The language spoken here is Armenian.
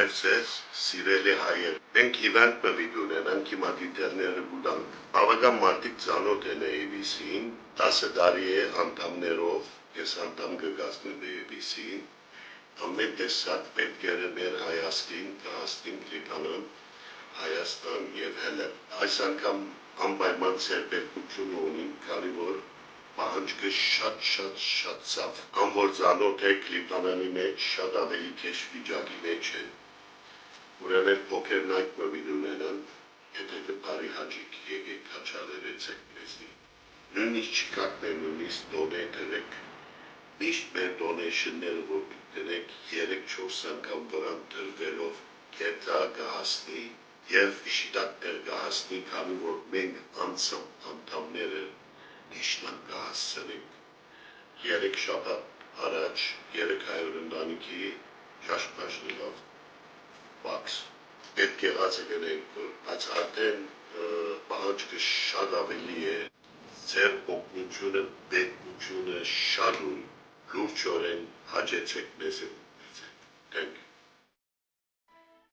Բարև ձեզ, սիրելի հայեր։ Մենք իվենտ պվիդ ունենանք հիմա դիտերները գուտանք։ Բավական մարդիկ ծանոթ են ABC-ին, 10 տարի է անդամներով, ես անդամ կգազմեմ ABC-ին, ամեն տեսակ պետքերը մեր Հայաստին, կհաստին Լիբանան, Հայաստան և Հելեն։ Այս անգամ անպայման ցերպետություն ունենք, քանի որ պահանջքը շատ ցավ։ Անոր ծանոթ եք Լիբանանի մեջ շատ ավելի քեշ վիճակի մեջ է։ Ուրեմն փոքր նայք պվիդ ունենան, եթե կպարի հաջիկ եկեք հաչալերեցեք մեզնի։ Նույնիսկ չկակներ, նույնիսկ դոնեյթերեք, միշտ մեր դոնեյշնները որ գտնեք 3-4 անգամ վրան տրվելով կետա կհասնի և շիտակներ կհասնի, քանի որ մենք անդամները նիշնան կհասցնենք 3 շաբաթ առաջ 300 ընտանիքի շաշմաշնելով բաքս պետք եղած է գնենք, բայց արդեն պահանջքը շատ ավելի է, ձեր օգնությունը, պետությունը շատ լուրջորեն հաջեցեք մեզ է,